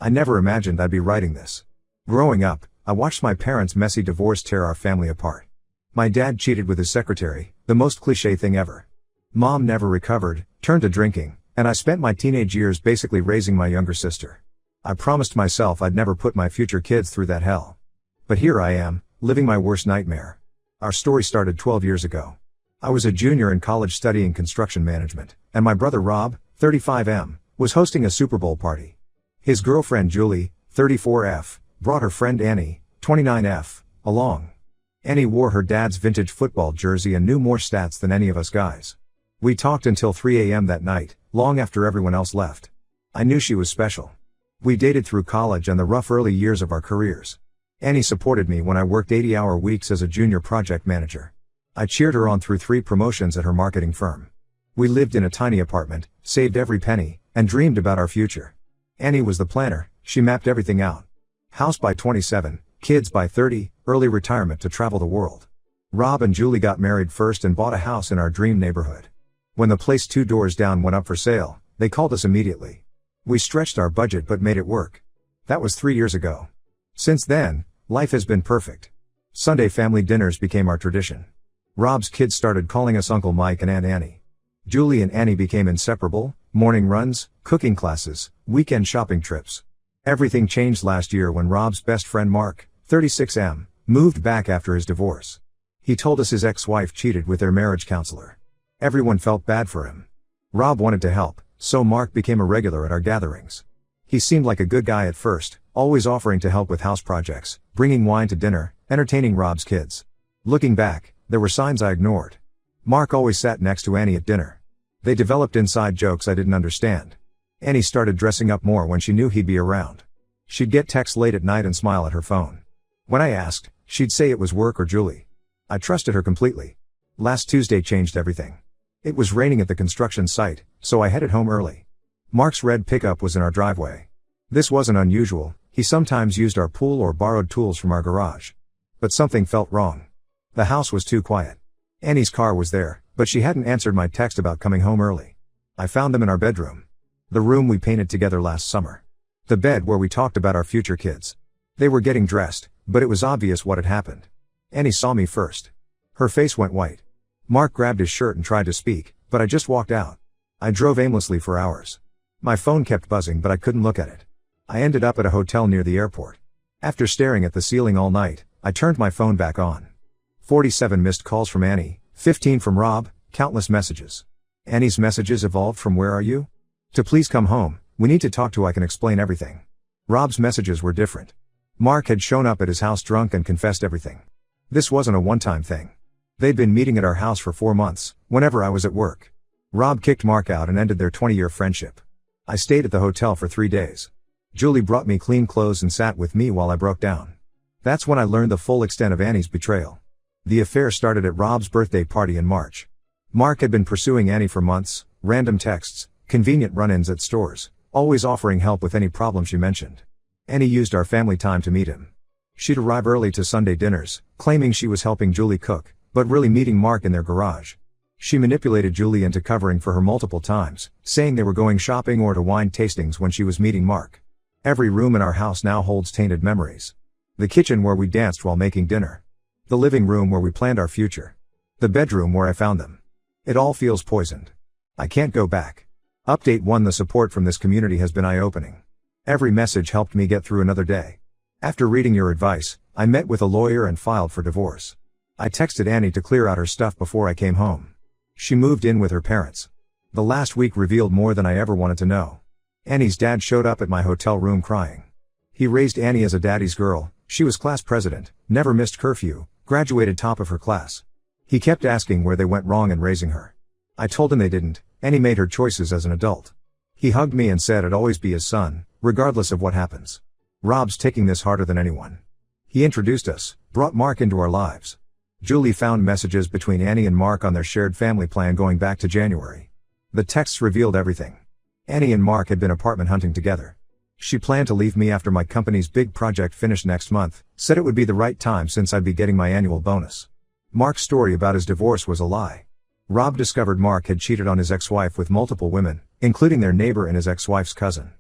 I never imagined I'd be writing this. Growing up, I watched my parents' messy divorce tear our family apart. My dad cheated with his secretary, the most cliché thing ever. Mom never recovered, turned to drinking, and I spent my teenage years basically raising my younger sister. I promised myself I'd never put my future kids through that hell. But here I am, living my worst nightmare. Our story started 12 years ago. I was a junior in college studying construction management, and my brother Rob, 35M, was hosting a Super Bowl party. His girlfriend Julie, 34F, brought her friend Annie, 29F, along. Annie wore her dad's vintage football jersey and knew more stats than any of us guys. We talked until 3 a.m. that night, long after everyone else left. I knew she was special. We dated through college and the rough early years of our careers. Annie supported me when I worked 80-hour weeks as a junior project manager. I cheered her on through 3 promotions at her marketing firm. We lived in a tiny apartment, saved every penny, and dreamed about our future. Annie was the planner, she mapped everything out. House by 27, kids by 30, early retirement to travel the world. Rob and Julie got married first and bought a house in our dream neighborhood. When the place 2 doors down went up for sale, they called us immediately. We stretched our budget but made it work. That was 3 years ago. Since then, life has been perfect. Sunday family dinners became our tradition. Rob's kids started calling us Uncle Mike and Aunt Annie. Julie and Annie became inseparable, morning runs, cooking classes, weekend shopping trips. Everything changed last year when Rob's best friend Mark, 36M, moved back after his divorce. He told us his ex-wife cheated with their marriage counselor. Everyone felt bad for him. Rob wanted to help, so Mark became a regular at our gatherings. He seemed like a good guy at first, always offering to help with house projects, bringing wine to dinner, entertaining Rob's kids. Looking back, there were signs I ignored. Mark always sat next to Annie at dinner. They developed inside jokes I didn't understand. Annie started dressing up more when she knew he'd be around. She'd get texts late at night and smile at her phone. When I asked, she'd say it was work or Julie. I trusted her completely. Last Tuesday changed everything. It was raining at the construction site, so I headed home early. Mark's red pickup was in our driveway. This wasn't unusual, he sometimes used our pool or borrowed tools from our garage. But something felt wrong. The house was too quiet. Annie's car was there, but she hadn't answered my text about coming home early. I found them in our bedroom. The room we painted together last summer. The bed where we talked about our future kids. They were getting dressed, but it was obvious what had happened. Annie saw me first. Her face went white. Mark grabbed his shirt and tried to speak, but I just walked out. I drove aimlessly for hours. My phone kept buzzing but I couldn't look at it. I ended up at a hotel near the airport. After staring at the ceiling all night, I turned my phone back on. 47 missed calls from Annie, 15 from Rob, countless messages. Annie's messages evolved from "Where are you?" to "Please come home, we need to talk to I can explain everything." Rob's messages were different. Mark had shown up at his house drunk and confessed everything. This wasn't a one-time thing. They'd been meeting at our house for 4 months, whenever I was at work. Rob kicked Mark out and ended their 20-year friendship. I stayed at the hotel for 3 days. Julie brought me clean clothes and sat with me while I broke down. That's when I learned the full extent of Annie's betrayal. The affair started at Rob's birthday party in March. Mark had been pursuing Annie for months, random texts, convenient run-ins at stores, always offering help with any problem she mentioned. Annie used our family time to meet him. She'd arrive early to Sunday dinners, claiming she was helping Julie cook, but really meeting Mark in their garage. She manipulated Julie into covering for her multiple times, saying they were going shopping or to wine tastings when she was meeting Mark. Every room in our house now holds tainted memories. The kitchen where we danced while making dinner. The living room where we planned our future. The bedroom where I found them. It all feels poisoned. I can't go back. Update 1: The support from this community has been eye-opening. Every message helped me get through another day. After reading your advice, I met with a lawyer and filed for divorce. I texted Annie to clear out her stuff before I came home. She moved in with her parents. The last week revealed more than I ever wanted to know. Annie's dad showed up at my hotel room crying. He raised Annie as a daddy's girl, she was class president, never missed curfew, graduated top of her class. He kept asking where they went wrong in raising her. I told him they didn't, Annie made her choices as an adult. He hugged me and said I'd always be his son, regardless of what happens. Rob's taking this harder than anyone. He introduced us, brought Mark into our lives. Julie found messages between Annie and Mark on their shared family plan going back to January. The texts revealed everything. Annie and Mark had been apartment hunting together. She planned to leave me after my company's big project finished next month, said it would be the right time since I'd be getting my annual bonus. Mark's story about his divorce was a lie. Rob discovered Mark had cheated on his ex-wife with multiple women, including their neighbor and his ex-wife's cousin.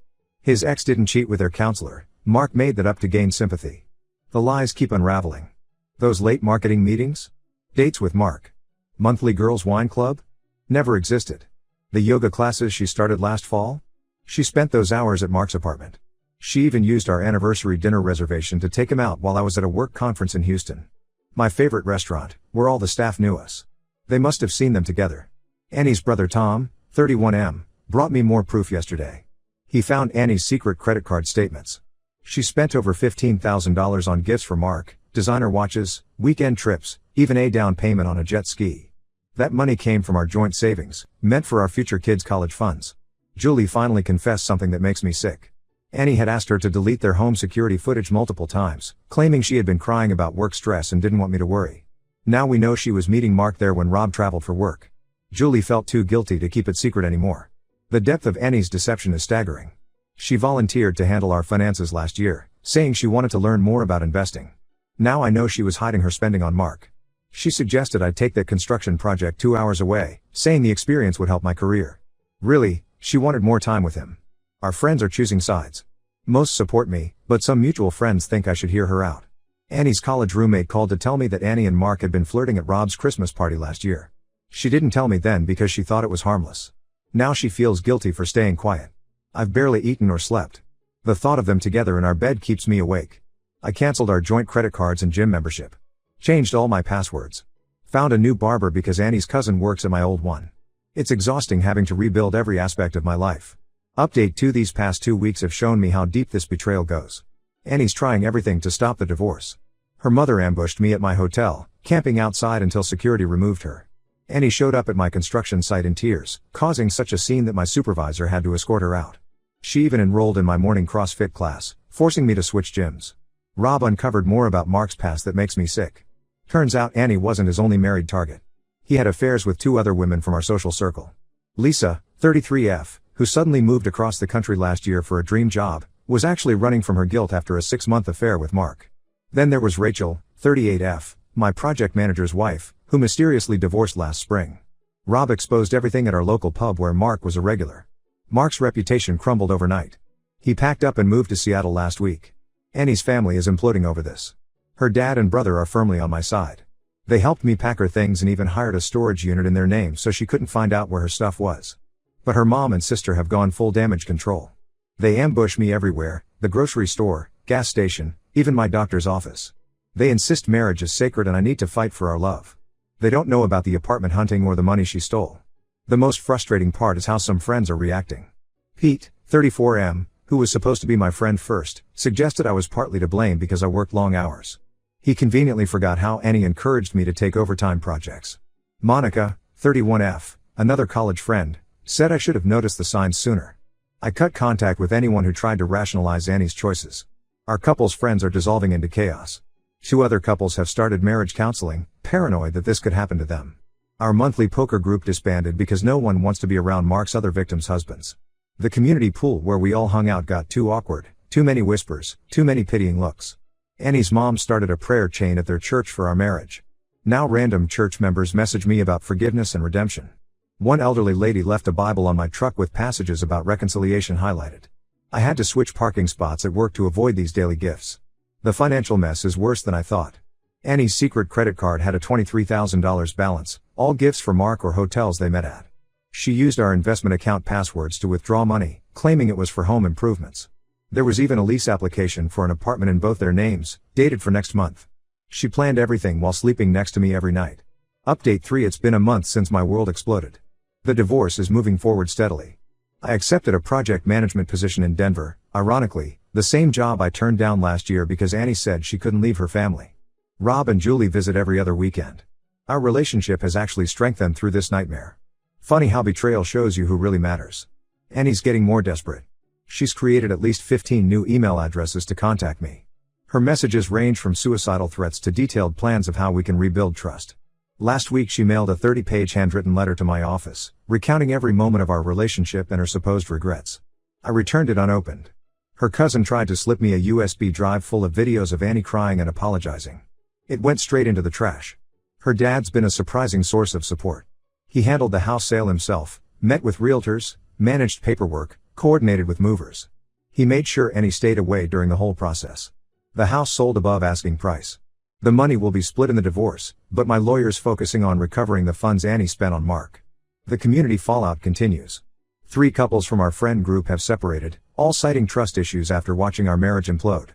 His ex didn't cheat with their counselor, Mark made that up to gain sympathy. The lies keep unraveling. Those late marketing meetings? Dates with Mark. Monthly girls' wine club? Never existed. The yoga classes she started last fall? She spent those hours at Mark's apartment. She even used our anniversary dinner reservation to take him out while I was at a work conference in Houston. My favorite restaurant, where all the staff knew us. They must have seen them together. Annie's brother Tom, 31M, brought me more proof yesterday. He found Annie's secret credit card statements. She spent over $15,000 on gifts for Mark, designer watches, weekend trips, even a down payment on a jet ski. That money came from our joint savings, meant for our future kids' college funds. Julie finally confessed something that makes me sick. Annie had asked her to delete their home security footage multiple times, claiming she had been crying about work stress and didn't want me to worry. Now we know she was meeting Mark there when Rob traveled for work. Julie felt too guilty to keep it secret anymore. The depth of Annie's deception is staggering. She volunteered to handle our finances last year, saying she wanted to learn more about investing. Now I know she was hiding her spending on Mark. She suggested I take that construction project 2 hours away, saying the experience would help my career. Really, she wanted more time with him. Our friends are choosing sides. Most support me, but some mutual friends think I should hear her out. Annie's college roommate called to tell me that Annie and Mark had been flirting at Rob's Christmas party last year. She didn't tell me then because she thought it was harmless. Now she feels guilty for staying quiet. I've barely eaten or slept. The thought of them together in our bed keeps me awake. I canceled our joint credit cards and gym membership. Changed all my passwords. Found a new barber because Annie's cousin works at my old one. It's exhausting having to rebuild every aspect of my life. Update 2: These past 2 weeks have shown me how deep this betrayal goes. Annie's trying everything to stop the divorce. Her mother ambushed me at my hotel, camping outside until security removed her. Annie showed up at my construction site in tears, causing such a scene that my supervisor had to escort her out. She even enrolled in my morning CrossFit class, forcing me to switch gyms. Rob uncovered more about Mark's past that makes me sick. Turns out Annie wasn't his only married target. He had affairs with 2 other women from our social circle. Lisa, 33F, who suddenly moved across the country last year for a dream job, was actually running from her guilt after a 6-month affair with Mark. Then there was Rachel, 38F, my project manager's wife, who mysteriously divorced last spring. Rob exposed everything at our local pub where Mark was a regular. Mark's reputation crumbled overnight. He packed up and moved to Seattle last week. Annie's family is imploding over this. Her dad and brother are firmly on my side. They helped me pack her things and even hired a storage unit in their name so she couldn't find out where her stuff was. But her mom and sister have gone full damage control. They ambush me everywhere, the grocery store, gas station, even my doctor's office. They insist marriage is sacred and I need to fight for our love. They don't know about the apartment hunting or the money she stole. The most frustrating part is how some friends are reacting. Pete, 34M, who was supposed to be my friend first, suggested I was partly to blame because I worked long hours. He conveniently forgot how Annie encouraged me to take overtime projects. Monica, 31F, another college friend, said I should have noticed the signs sooner. I cut contact with anyone who tried to rationalize Annie's choices. Our couple's friends are dissolving into chaos. 2 other couples have started marriage counseling, paranoid that this could happen to them. Our monthly poker group disbanded because no one wants to be around Mark's other victims' husbands. The community pool where we all hung out got too awkward, too many whispers, too many pitying looks. Annie's mom started a prayer chain at their church for our marriage. Now random church members message me about forgiveness and redemption. One elderly lady left a Bible on my truck with passages about reconciliation highlighted. I had to switch parking spots at work to avoid these daily gifts. The financial mess is worse than I thought. Annie's secret credit card had a $23,000 balance, all gifts for Mark or hotels they met at. She used our investment account passwords to withdraw money, claiming it was for home improvements. There was even a lease application for an apartment in both their names, dated for next month. She planned everything while sleeping next to me every night. Update 3: It's been a month since my world exploded. The divorce is moving forward steadily. I accepted a project management position in Denver, ironically, the same job I turned down last year because Annie said she couldn't leave her family. Rob and Julie visit every other weekend. Our relationship has actually strengthened through this nightmare. Funny how betrayal shows you who really matters. Annie's getting more desperate. She's created at least 15 new email addresses to contact me. Her messages range from suicidal threats to detailed plans of how we can rebuild trust. Last week she mailed a 30-page handwritten letter to my office, recounting every moment of our relationship and her supposed regrets. I returned it unopened. Her cousin tried to slip me a USB drive full of videos of Annie crying and apologizing. It went straight into the trash. Her dad's been a surprising source of support. He handled the house sale himself, met with realtors, managed paperwork, coordinated with movers. He made sure Annie stayed away during the whole process. The house sold above asking price. The money will be split in the divorce, but my lawyer's focusing on recovering the funds Annie spent on Mark. The community fallout continues. 3 couples from our friend group have separated, all citing trust issues after watching our marriage implode.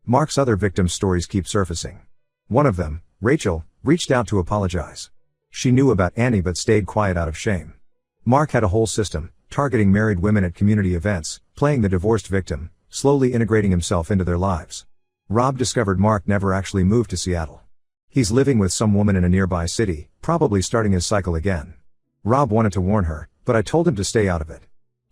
Mark's other victims' stories keep surfacing. One of them, Rachel, reached out to apologize. She knew about Annie but stayed quiet out of shame. Mark had a whole system, targeting married women at community events, playing the divorced victim, slowly integrating himself into their lives. Rob discovered Mark never actually moved to Seattle. He's living with some woman in a nearby city, probably starting his cycle again. Rob wanted to warn her, but I told him to stay out of it.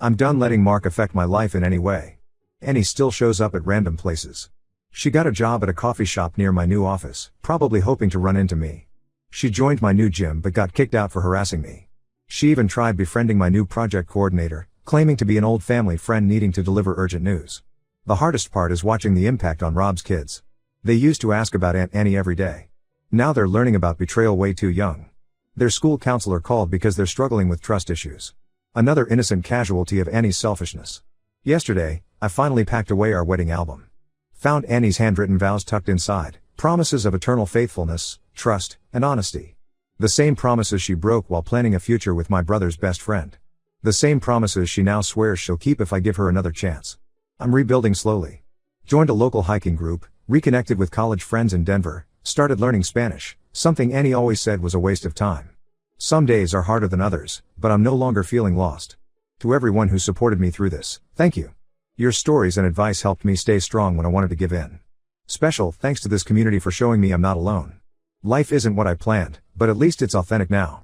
I'm done letting Mark affect my life in any way. Annie still shows up at random places. She got a job at a coffee shop near my new office, probably hoping to run into me. She joined my new gym but got kicked out for harassing me. She even tried befriending my new project coordinator, claiming to be an old family friend needing to deliver urgent news. The hardest part is watching the impact on Rob's kids. They used to ask about Aunt Annie every day. Now they're learning about betrayal way too young. Their school counselor called because they're struggling with trust issues. Another innocent casualty of Annie's selfishness. Yesterday, I finally packed away our wedding album. Found Annie's handwritten vows tucked inside, promises of eternal faithfulness, trust, and honesty. The same promises she broke while planning a future with my brother's best friend. The same promises she now swears she'll keep if I give her another chance. I'm rebuilding slowly. Joined a local hiking group, reconnected with college friends in Denver, started learning Spanish, something Annie always said was a waste of time. Some days are harder than others, but I'm no longer feeling lost. To everyone who supported me through this, thank you. Your stories and advice helped me stay strong when I wanted to give in. Special thanks to this community for showing me I'm not alone. Life isn't what I planned, but at least it's authentic now.